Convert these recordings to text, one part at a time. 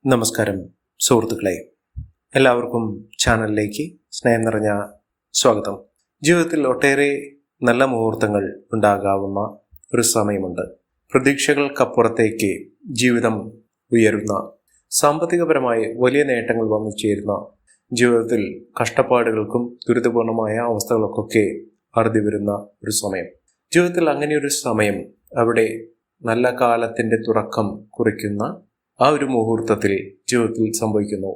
നമസ്കാരം സുഹൃത്തുക്കളെ, എല്ലാവർക്കും ചാനലിലേക്ക് സ്നേഹം നിറഞ്ഞ സ്വാഗതം. ജീവിതത്തിൽ ഒട്ടേറെ നല്ല മുഹൂർത്തങ്ങൾ ഉണ്ടാകാവുന്ന ഒരു സമയമുണ്ട്. പ്രതീക്ഷകൾക്കപ്പുറത്തേക്ക് ജീവിതം ഉയരുന്ന, സാമ്പത്തികപരമായി വലിയ നേട്ടങ്ങൾ വന്നു ചേരുന്ന, ജീവിതത്തിൽ കഷ്ടപ്പാടുകൾക്കും ദുരിതപൂർണമായ അവസ്ഥകൾക്കൊക്കെ അറുതി വരുന്ന ഒരു സമയം. ജീവിതത്തിൽ അങ്ങനെയൊരു സമയം, അവിടെ നല്ല കാലത്തിൻ്റെ തുടക്കം കുറിക്കുന്ന ആ ഒരു മുഹൂർത്തത്തിൽ ജീവിതത്തിൽ സംഭവിക്കുന്നു.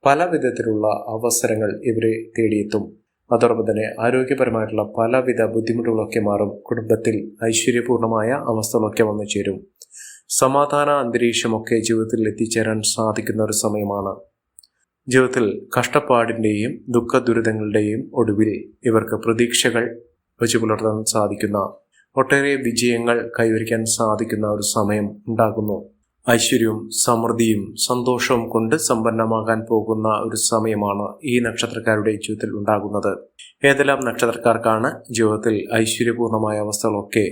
പല വിധത്തിലുള്ള അവസരങ്ങൾ ഇവരെ തേടിയെത്തും. അതോടൊപ്പം തന്നെ ആരോഗ്യപരമായിട്ടുള്ള പലവിധ ബുദ്ധിമുട്ടുകളൊക്കെ മാറും. കുടുംബത്തിൽ ഐശ്വര്യപൂർണമായ അവസ്ഥകളൊക്കെ വന്നു ചേരും. സമാധാന അന്തരീക്ഷമൊക്കെ ജീവിതത്തിൽ എത്തിച്ചേരാൻ സാധിക്കുന്ന ഒരു സമയമാണ്. ജീവിതത്തിൽ കഷ്ടപ്പാടിൻ്റെയും ദുഃഖ ദുരിതങ്ങളുടെയും ഒടുവിൽ ഇവർക്ക് പ്രതീക്ഷകൾ വെച്ചു പുലർത്താൻ സാധിക്കുന്ന, ഒട്ടേറെ വിജയങ്ങൾ കൈവരിക്കാൻ സാധിക്കുന്ന ഒരു സമയം ഉണ്ടാകുന്നു. ഐശ്വര്യവും സമൃദ്ധിയും സന്തോഷവും കൊണ്ട് സമ്പന്നമാകാൻ പോകുന്ന ഒരു സമയമാണ് ഈ നക്ഷത്രക്കാരുടെ ജീവിതത്തിൽ ഉണ്ടാകുന്നത്. ഏതെല്ലാം നക്ഷത്രക്കാർക്കാണ് ജീവിതത്തിൽ ഐശ്വര്യപൂർണമായ അവസ്ഥകളൊക്കെ,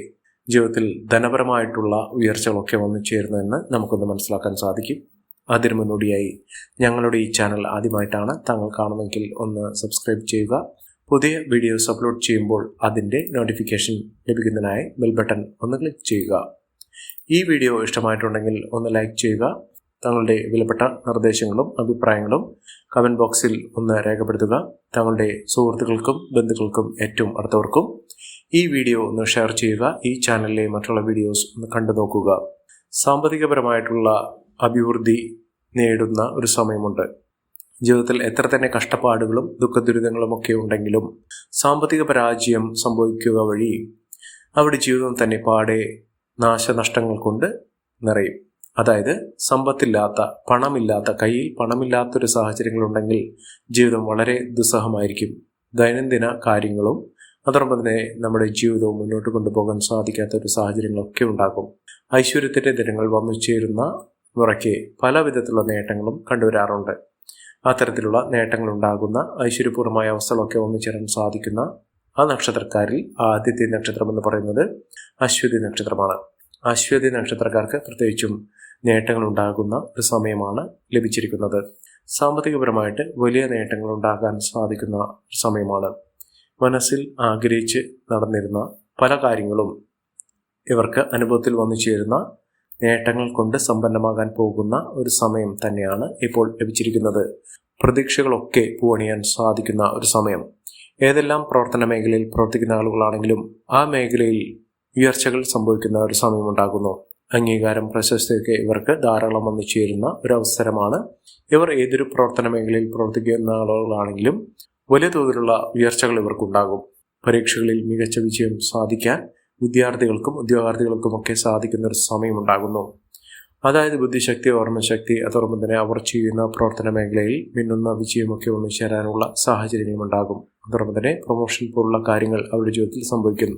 ജീവിതത്തിൽ ധനപരമായിട്ടുള്ള ഉയർച്ചകളൊക്കെ വന്നു ചേരുന്നതെന്ന് നമുക്കൊന്ന് മനസ്സിലാക്കാൻ സാധിക്കും. അതിനു മുന്നോടിയായി ഞങ്ങളുടെ ഈ ചാനൽ ആദ്യമായിട്ടാണ് താങ്കൾ കാണുമെങ്കിൽ ഒന്ന് സബ്സ്ക്രൈബ് ചെയ്യുക. പുതിയ വീഡിയോസ് അപ്ലോഡ് ചെയ്യുമ്പോൾ അതിൻ്റെ നോട്ടിഫിക്കേഷൻ ലഭിക്കുന്നതിനായി ബെൽ ബട്ടൺ ഒന്ന് ക്ലിക്ക് ചെയ്യുക. ഈ വീഡിയോ ഇഷ്ടമായിട്ടുണ്ടെങ്കിൽ ഒന്ന് ലൈക്ക് ചെയ്യുക. താങ്കളുടെ വിലപ്പെട്ട നിർദ്ദേശങ്ങളും അഭിപ്രായങ്ങളും കമൻറ്റ് ബോക്സിൽ ഒന്ന് രേഖപ്പെടുത്തുക. താങ്കളുടെ സുഹൃത്തുക്കൾക്കും ബന്ധുക്കൾക്കും ഏറ്റവും അടുത്തവർക്കും ഈ വീഡിയോ ഒന്ന് ഷെയർ ചെയ്യുക. ഈ ചാനലിലെ മറ്റുള്ള വീഡിയോസ് ഒന്ന് കണ്ടു നോക്കുക. സാമ്പത്തികപരമായിട്ടുള്ള അഭിവൃദ്ധി നേടുന്ന ഒരു സമയമുണ്ട്. ജീവിതത്തിൽ എത്ര തന്നെ കഷ്ടപ്പാടുകളും ദുഃഖദുരിതങ്ങളും ഒക്കെ ഉണ്ടെങ്കിലും സാമ്പത്തിക പരാജയം സംഭവിക്കുക വഴി അവിടെ ജീവിതം തന്നെ പാടെ നാശനഷ്ടങ്ങൾ കൊണ്ട് നിറയും. അതായത് സമ്പത്തില്ലാത്ത, പണമില്ലാത്ത, കയ്യിൽ പണമില്ലാത്തൊരു സാഹചര്യങ്ങളുണ്ടെങ്കിൽ ജീവിതം വളരെ ദുസ്സഹമായിരിക്കും. ദൈനംദിന കാര്യങ്ങളും അതോടൊപ്പം തന്നെ നമ്മുടെ ജീവിതവും മുന്നോട്ട് കൊണ്ടുപോകാൻ സാധിക്കാത്ത ഒരു സാഹചര്യങ്ങളൊക്കെ ഉണ്ടാകും. ഐശ്വര്യത്തിൻ്റെ ദിനങ്ങൾ വന്നു ചേരുന്ന മുറയ്ക്ക് പല വിധത്തിലുള്ള നേട്ടങ്ങളും കണ്ടുവരാറുണ്ട്. അത്തരത്തിലുള്ള നേട്ടങ്ങൾ ഉണ്ടാകുന്ന ഐശ്വര്യപൂർണമായ അവസ്ഥകളൊക്കെ വന്നു ചേരാൻ സാധിക്കുന്ന ആ നക്ഷത്രക്കാരിൽ ആദ്യത്തെ നക്ഷത്രം എന്ന് പറയുന്നത് അശ്വതി നക്ഷത്രമാണ്. അശ്വതി നക്ഷത്രക്കാർക്ക് പ്രത്യേകിച്ചും നേട്ടങ്ങൾ ഉണ്ടാകുന്ന ഒരു സമയമാണ് ലഭിച്ചിരിക്കുന്നത്. സാമ്പത്തികപരമായിട്ട് വലിയ നേട്ടങ്ങൾ ഉണ്ടാകാൻ സാധിക്കുന്ന ഒരു സമയമാണ്. മനസ്സിൽ ആഗ്രഹിച്ച് നടന്നിരുന്ന പല കാര്യങ്ങളും ഇവർക്ക് അനുഭവത്തിൽ വന്നു ചേരുന്ന, നേട്ടങ്ങൾ കൊണ്ട് സമ്പന്നമാകാൻ പോകുന്ന ഒരു സമയം തന്നെയാണ് ഇപ്പോൾ ലഭിച്ചിരിക്കുന്നത്. പ്രതീക്ഷകളൊക്കെ പൂവണിയാൻ സാധിക്കുന്ന ഒരു സമയം. ഏതെല്ലാം പ്രവർത്തന മേഖലയിൽ പ്രവർത്തിക്കുന്ന ആളുകളാണെങ്കിലും ആ മേഖലയിൽ ഉയർച്ചകൾ സംഭവിക്കുന്ന ഒരു സമയമുണ്ടാകുന്നു. അംഗീകാരം, പ്രശസ്തിയൊക്കെ ഇവർക്ക് ധാരാളം വന്നു ചേരുന്ന ഒരു അവസരമാണ്. ഇവർ ഏതൊരു പ്രവർത്തന മേഖലയിൽ പ്രവർത്തിക്കുന്ന ആളുകളാണെങ്കിലും വലിയ തോതിലുള്ള ഉയർച്ചകൾ ഇവർക്കുണ്ടാകും. പരീക്ഷകളിൽ മികച്ച വിജയം സാധിക്കാൻ വിദ്യാർത്ഥികൾക്കും ഉദ്യോഗാർത്ഥികൾക്കുമൊക്കെ സാധിക്കുന്ന ഒരു സമയമുണ്ടാകുന്നു. അതായത് ബുദ്ധിശക്തി, ഓർമ്മശക്തി, അതോടൊപ്പം തന്നെ അവർ ചെയ്യുന്ന പ്രവർത്തന മേഖലയിൽ മിന്നുന്ന വിജയമൊക്കെ ഒന്നു ചേരാനുള്ള സാഹചര്യങ്ങളുമുണ്ടാകും. അതോടൊപ്പം തന്നെ പ്രൊമോഷൻ പോലുള്ള കാര്യങ്ങൾ അവരുടെ ജീവിതത്തിൽ സംഭവിക്കുന്നു.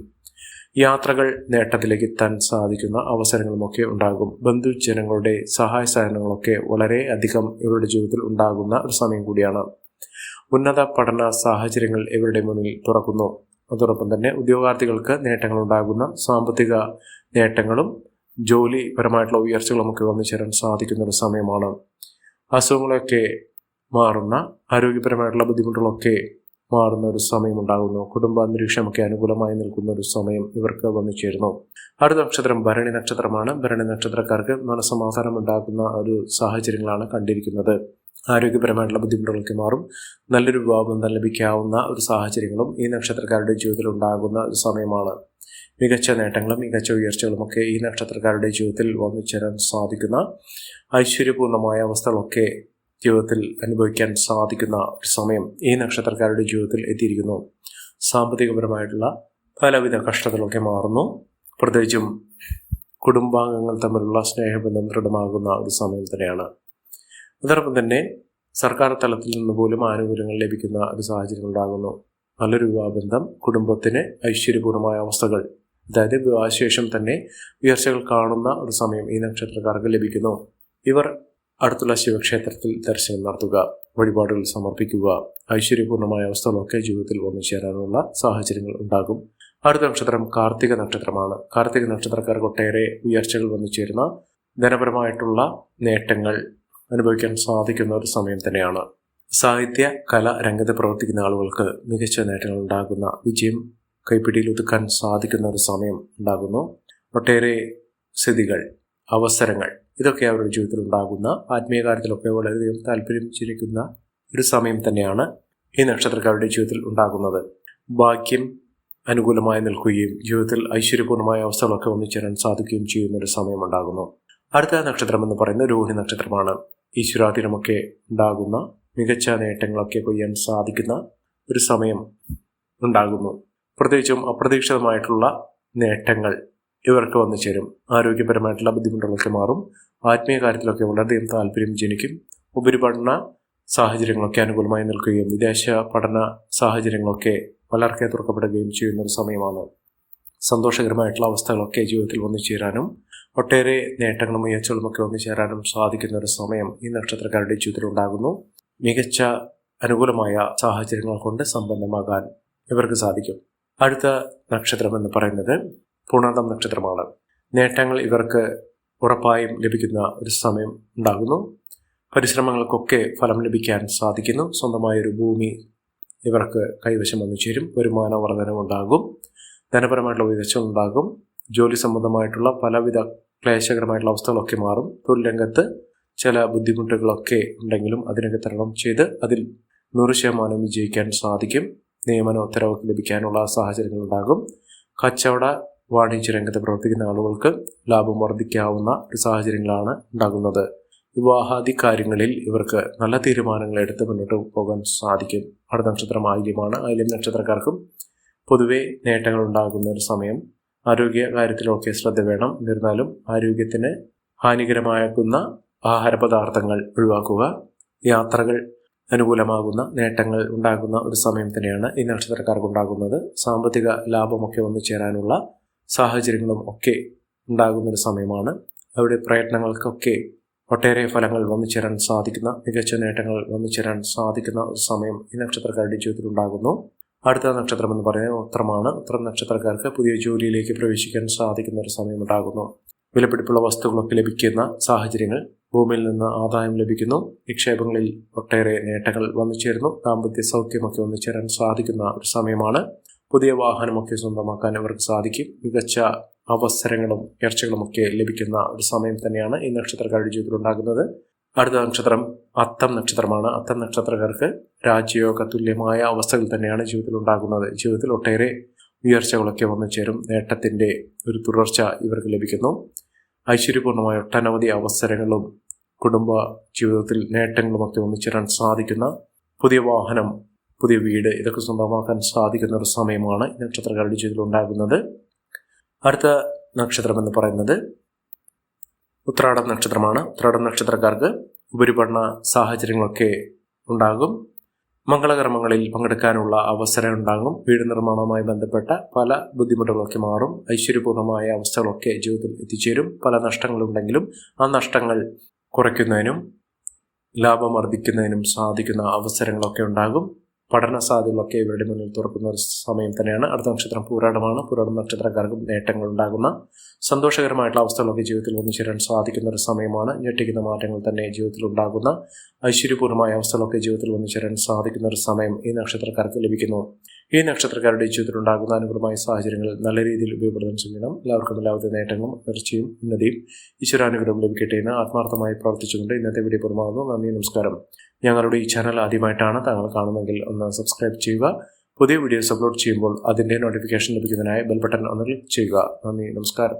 യാത്രകൾ നേട്ടത്തിലേക്ക് എത്താൻ സാധിക്കുന്ന അവസരങ്ങളുമൊക്കെ ഉണ്ടാകും. ബന്ധുജനങ്ങളുടെ സഹായ സഹകരണങ്ങളൊക്കെ വളരെ അധികം ഇവരുടെ ജീവിതത്തിൽ ഉണ്ടാകുന്ന ഒരു സമയം കൂടിയാണ്. ഉന്നത പഠന സാഹചര്യങ്ങൾ ഇവരുടെ മുന്നിൽ തുറക്കുന്നു. അതോടൊപ്പം തന്നെ ഉദ്യോഗാർത്ഥികൾക്ക് നേട്ടങ്ങൾ ഉണ്ടാകുന്ന, സാമ്പത്തിക നേട്ടങ്ങളും ജോലിപരമായിട്ടുള്ള ഉയർച്ചകളുമൊക്കെ വന്നു ചേരാൻ സാധിക്കുന്ന ഒരു സമയമാണ്. അസുഖങ്ങളൊക്കെ മാറുന്ന, ആരോഗ്യപരമായിട്ടുള്ള ബുദ്ധിമുട്ടുകളൊക്കെ മാറുന്ന ഒരു സമയം ഉണ്ടാകുന്നു. കുടുംബാന്തരീക്ഷമൊക്കെ അനുകൂലമായി നിൽക്കുന്ന ഒരു സമയം ഇവർക്ക് വന്നു ചേരുന്നു. അടുത്ത നക്ഷത്രം ഭരണി നക്ഷത്രമാണ്. ഭരണി നക്ഷത്രക്കാർക്ക് മനസ്സമാധാനം ഉണ്ടാക്കുന്ന ഒരു സാഹചര്യങ്ങളാണ് കണ്ടിരിക്കുന്നത്. ആരോഗ്യപരമായിട്ടുള്ള ബുദ്ധിമുട്ടുകളൊക്കെ മാറും. നല്ലൊരു വിവാഹബന്ധം ലഭിക്കാവുന്ന ഒരു സാഹചര്യങ്ങളും ഈ നക്ഷത്രക്കാരുടെ ജീവിതത്തിൽ ഉണ്ടാകുന്ന ഒരു സമയമാണ്. മികച്ച നേട്ടങ്ങളും മികച്ച ഉയർച്ചകളുമൊക്കെ ഈ നക്ഷത്രക്കാരുടെ ജീവിതത്തിൽ വന്നു ചേരാൻ സാധിക്കുന്ന, ഐശ്വര്യപൂർണമായ അവസ്ഥകളൊക്കെ ജീവിതത്തിൽ അനുഭവിക്കാൻ സാധിക്കുന്ന ഒരു സമയം ഈ നക്ഷത്രക്കാരുടെ ജീവിതത്തിൽ എത്തിയിരിക്കുന്നു. സാമ്പത്തികപരമായിട്ടുള്ള പലവിധ കഷ്ടതകളൊക്കെ മാറുന്നു. പ്രത്യേകിച്ചും കുടുംബാംഗങ്ങൾ തമ്മിലുള്ള സ്നേഹബന്ധം ദൃഢമാകുന്ന ഒരു സമയം തന്നെയാണ്. അതോടൊപ്പം തന്നെ സർക്കാർ തലത്തിൽ നിന്ന് പോലും ആനുകൂല്യങ്ങൾ ലഭിക്കുന്ന ഒരു സാഹചര്യം ഉണ്ടാകുന്നു. നല്ലൊരു വിവാഹബന്ധം, കുടുംബത്തിന് ഐശ്വര്യപൂർണമായ അവസ്ഥകൾ, അതായത് വിവാഹശേഷം തന്നെ ഉയർച്ചകൾ കാണുന്ന ഒരു സമയം ഈ നക്ഷത്രക്കാർക്ക് ലഭിക്കുന്നു. ഇവർ അടുത്തുള്ള ശിവക്ഷേത്രത്തിൽ ദർശനം നടത്തുക, വഴിപാടുകൾ സമർപ്പിക്കുക. ഐശ്വര്യപൂർണമായ അവസ്ഥകളൊക്കെ ജീവിതത്തിൽ വന്നു ചേരാനുള്ള സാഹചര്യങ്ങൾ ഉണ്ടാകും. അടുത്ത നക്ഷത്രം കാർത്തിക നക്ഷത്രമാണ്. കാർത്തിക നക്ഷത്രക്കാർക്ക് ഒട്ടേറെ ഉയർച്ചകൾ വന്നു ചേരുന്ന, ധനപരമായിട്ടുള്ള നേട്ടങ്ങൾ അനുഭവിക്കാൻ സാധിക്കുന്ന ഒരു സമയം തന്നെയാണ്. സാഹിത്യ കല രംഗത്ത് പ്രവർത്തിക്കുന്ന ആളുകൾക്ക് മികച്ച നേട്ടങ്ങൾ ഉണ്ടാകുന്ന, വിജയം കൈപ്പിടിയിൽ ഒതുക്കാൻ സാധിക്കുന്ന ഒരു സമയം ഉണ്ടാകുന്നു. ഒട്ടേറെ സ്ഥിതികൾ, അവസരങ്ങൾ ഇതൊക്കെ അവരുടെ ജീവിതത്തിൽ ഉണ്ടാകുന്ന, ആത്മീയ കാര്യത്തിലൊക്കെ വളരെയധികം താല്പര്യം ചിരിക്കുന്ന ഒരു സമയം തന്നെയാണ് ഈ നക്ഷത്രക്കാരുടെ ജീവിതത്തിൽ ഉണ്ടാകുന്നത്. ഭാഗ്യം അനുകൂലമായി നിൽക്കുകയും ജീവിതത്തിൽ ഐശ്വര്യപൂർണ്ണമായ അവസ്ഥകളൊക്കെ ഒന്നിച്ചേരാൻ സാധിക്കുകയും ചെയ്യുന്ന ഒരു സമയം ഉണ്ടാകുന്നു. അടുത്ത നക്ഷത്രം എന്ന് പറയുന്നത് രോഹിണി നക്ഷത്രമാണ്. ഈശ്വരാധീനമൊക്കെ ഉണ്ടാകുന്ന, മികച്ച നേട്ടങ്ങളൊക്കെ കൊയ്യാൻ സാധിക്കുന്ന ഒരു സമയം ഉണ്ടാകുന്നു. പ്രത്യേകിച്ചും അപ്രതീക്ഷിതമായിട്ടുള്ള നേട്ടങ്ങൾ ഇവർക്ക് വന്നു ചേരും. ആരോഗ്യപരമായിട്ടുള്ള ബുദ്ധിമുട്ടുകളൊക്കെ മാറും. ആത്മീയ കാര്യത്തിലൊക്കെ വളരെയധികം താല്പര്യം ജനിക്കും. ഉപരിപഠന സാഹചര്യങ്ങളൊക്കെ അനുകൂലമായി നിൽക്കുകയും വിദേശ പഠന സാഹചര്യങ്ങളൊക്കെ പലർക്കെ തുറക്കപ്പെടുകയും ചെയ്യുന്ന ഒരു സമയമാണ്. സന്തോഷകരമായിട്ടുള്ള അവസ്ഥകളൊക്കെ ജീവിതത്തിൽ വന്നു ചേരാനും ഒട്ടേറെ നേട്ടങ്ങളും ഉയർച്ചകളുമൊക്കെ വന്നു ചേരാനും സാധിക്കുന്ന ഒരു സമയം ഈ നക്ഷത്രക്കാരുടെ ജീവിതത്തിൽ ഉണ്ടാകുന്നു. മികച്ച അനുകൂലമായ സാഹചര്യങ്ങൾ കൊണ്ട് സമ്പന്നമാകാൻ ഇവർക്ക് സാധിക്കും. അടുത്ത നക്ഷത്രം എന്ന് പറയുന്നത് പുണർദം നക്ഷത്രമാണ്. നേട്ടങ്ങൾ ഇവർക്ക് ഉറപ്പായും ലഭിക്കുന്ന ഒരു സമയം ഉണ്ടാകുന്നു. പരിശ്രമങ്ങൾക്കൊക്കെ ഫലം ലഭിക്കാൻ സാധിക്കുന്നു. സ്വന്തമായൊരു ഭൂമി ഇവർക്ക് കൈവശം വന്നു ചേരും. വരുമാന വർധനവുണ്ടാകും. ധനപരമായിട്ടുള്ള ഉയർച്ചകളുണ്ടാകും. ജോലി സംബന്ധമായിട്ടുള്ള പലവിധ ക്ലേശകരമായിട്ടുള്ള അവസ്ഥകളൊക്കെ മാറും. തൊഴിൽ രംഗത്ത് ചില ബുദ്ധിമുട്ടുകളൊക്കെ ഉണ്ടെങ്കിലും അതിനൊക്കെ തരണം ചെയ്ത് അതിൽ 100% വിജയിക്കാൻ സാധിക്കും. നിയമന ഉത്തരവൊക്കെ ലഭിക്കാനുള്ള സാഹചര്യങ്ങൾ ഉണ്ടാകും. കച്ചവട വാണിജ്യ രംഗത്ത് പ്രവർത്തിക്കുന്ന ആളുകൾക്ക് ലാഭം വർദ്ധിക്കാവുന്ന ഒരു സാഹചര്യങ്ങളാണ് ഉണ്ടാകുന്നത്. വിവാഹാദി കാര്യങ്ങളിൽ ഇവർക്ക് നല്ല തീരുമാനങ്ങൾ എടുത്ത് മുന്നോട്ട് പോകാൻ സാധിക്കും. അടുത്ത നക്ഷത്രം ആയില്യമാണ്. ആയില്യം നക്ഷത്രക്കാർക്കും പൊതുവെ നേട്ടങ്ങൾ ഉണ്ടാകുന്ന ഒരു സമയം. ആരോഗ്യ കാര്യത്തിലൊക്കെ ശ്രദ്ധ വേണം. എന്നിരുന്നാലും ആരോഗ്യത്തിന് ഹാനികരമാകുന്ന ആഹാരപദാർത്ഥങ്ങൾ ഒഴിവാക്കുക. യാത്രകൾ അനുകൂലമാകുന്ന നേട്ടങ്ങൾ ഉണ്ടാകുന്ന ഒരു സമയം തന്നെയാണ് ഈ നക്ഷത്രക്കാർക്ക് ഉണ്ടാകുന്നത്. സാമ്പത്തിക ലാഭമൊക്കെ വന്നു ചേരാനുള്ള സാഹചര്യങ്ങളും ഒക്കെ ഉണ്ടാകുന്ന ഒരു സമയമാണ്. അവരുടെ പ്രയത്നങ്ങൾക്കൊക്കെ ഒട്ടേറെ ഫലങ്ങൾ വന്നു ചേരാൻ സാധിക്കുന്ന, മികച്ച നേട്ടങ്ങൾ വന്നു ചേരാൻ സാധിക്കുന്ന ഒരു സമയം ഈ നക്ഷത്രക്കാരുടെ ജീവിതത്തിൽ ഉണ്ടാകുന്നു. അടുത്ത നക്ഷത്രം എന്ന് പറയുന്നത് ഉത്രമാണ്. ഉത്രം നക്ഷത്രക്കാർക്ക് പുതിയ ജോലിയിലേക്ക് പ്രവേശിക്കാൻ സാധിക്കുന്ന ഒരു സമയം ഉണ്ടാകുന്നു. വിലപിടിപ്പുള്ള വസ്തുക്കളൊക്കെ ലഭിക്കുന്ന സാഹചര്യങ്ങൾ, ഭൂമിയിൽ നിന്ന് ആദായം ലഭിക്കുന്നു. നിക്ഷേപങ്ങളിൽ ഒട്ടേറെ നേട്ടങ്ങൾ വന്നു ചേരുന്നു. ദാമ്പത്യ സൗഖ്യമൊക്കെ വന്നു ചേരാൻ സാധിക്കുന്ന ഒരു സമയമാണ്. പുതിയ വാഹനമൊക്കെ സ്വന്തമാക്കാൻ ഇവർക്ക് സാധിക്കും. മികച്ച അവസരങ്ങളും ഉയർച്ചകളുമൊക്കെ ലഭിക്കുന്ന ഒരു സമയം തന്നെയാണ് ഈ നക്ഷത്രക്കാരുടെ ജീവിതത്തിൽ ഉണ്ടാകുന്നത്. അടുത്ത നക്ഷത്രം അത്തം നക്ഷത്രമാണ്. അത്തം നക്ഷത്രക്കാർക്ക് രാജ്യയോഗ തുല്യമായ അവസ്ഥകൾ തന്നെയാണ് ജീവിതത്തിൽ ഉണ്ടാകുന്നത്. ജീവിതത്തിൽ ഒട്ടേറെ ഉയർച്ചകളൊക്കെ വന്നു ചേരും. നേട്ടത്തിൻ്റെ ഒരു തുടർച്ച ഇവർക്ക് ലഭിക്കുന്നു. ഐശ്വര്യപൂർണ്ണമായ ഒട്ടനവധി അവസരങ്ങളും കുടുംബ ജീവിതത്തിൽ നേട്ടങ്ങളുമൊക്കെ വന്നു ചേരാൻ സാധിക്കുന്ന, പുതിയ വാഹനം, പുതിയ വീട് ഇതൊക്കെ സ്വന്തമാക്കാൻ സാധിക്കുന്ന ഒരു സമയമാണ് ഈ നക്ഷത്രക്കാരുടെ ജീവിതത്തിൽ ഉണ്ടാകുന്നത്. അടുത്ത നക്ഷത്രം എന്ന് പറയുന്നത് ഉത്രാടം നക്ഷത്രമാണ്. ഉത്രാടം നക്ഷത്രക്കാർക്ക് ഉപരിപഠന സാഹചര്യങ്ങളൊക്കെ ഉണ്ടാകും. മംഗളകർമ്മങ്ങളിൽ പങ്കെടുക്കാനുള്ള അവസരം ഉണ്ടാകും. വീട് നിർമ്മാണവുമായി ബന്ധപ്പെട്ട പല ബുദ്ധിമുട്ടുകളൊക്കെ മാറും. ഐശ്വര്യപൂർണ്ണമായ അവസ്ഥകളൊക്കെ ജീവിതത്തിൽ എത്തിച്ചേരും. പല നഷ്ടങ്ങളുണ്ടെങ്കിലും ആ നഷ്ടങ്ങൾ കുറയ്ക്കുന്നതിനും ലാഭം വർദ്ധിക്കുന്നതിനും സാധിക്കുന്ന അവസരങ്ങളൊക്കെ ഉണ്ടാകും. പഠന സാധ്യതകളൊക്കെ ഇവരുടെ മുന്നിൽ തുറക്കുന്ന ഒരു സമയം തന്നെയാണ്. അടുത്ത നക്ഷത്രം പൂരാടമാണ്. പൂരാടം നക്ഷത്രക്കാർക്കും നേട്ടങ്ങൾ ഉണ്ടാകുന്ന, സന്തോഷകരമായിട്ടുള്ള അവസ്ഥകളൊക്കെ ജീവിതത്തിൽ വന്നു ചേരാൻ സാധിക്കുന്ന ഒരു സമയമാണ്. ഞെട്ടിക്കുന്ന മാറ്റങ്ങൾ തന്നെ ജീവിതത്തിൽ ഉണ്ടാകുന്ന, ഐശ്വര്യപൂർണ്ണമായ അവസ്ഥകളൊക്കെ ജീവിതത്തിൽ വന്നു ചേരാൻ സാധിക്കുന്ന ഒരു സമയം ഈ നക്ഷത്രക്കാർക്ക് ലഭിക്കുന്നു. ഈ നക്ഷത്രക്കാരുടെ ജീവിതത്തിൽ ഉണ്ടാകുന്ന അനുകൂലമായ സാഹചര്യങ്ങൾ നല്ല രീതിയിൽ ഉപയോഗപ്പെടുത്താൻ ശ്രമിക്കണം. എല്ലാവർക്കും എല്ലാവിധ നേട്ടങ്ങളും ഉയർച്ചയും ഉന്നതിയും ഈശ്വരാനുഗ്രഹം ലഭിക്കട്ടെ എന്ന് ആത്മാർത്ഥമായി പ്രവർത്തിച്ചുകൊണ്ട് ഇന്നത്തെ വീഡിയോ പൂർണ്ണമാകുന്നു. നന്ദി, നമസ്കാരം. ഞങ്ങളുടെ ഈ ചാനൽ ആദ്യമായിട്ടാണ് താങ്കൾ കാണുന്നതെങ്കിൽ ഒന്ന് സബ്സ്ക്രൈബ് ചെയ്യുക. പുതിയ വീഡിയോസ് അപ്ലോഡ് ചെയ്യുമ്പോൾ അതിൻ്റെ നോട്ടിഫിക്കേഷൻ ലഭിക്കുന്നതിനായി ബെൽ ബട്ടൺ ഒന്ന് ക്ലിക്ക് ചെയ്യുക. നന്ദി, നമസ്കാരം.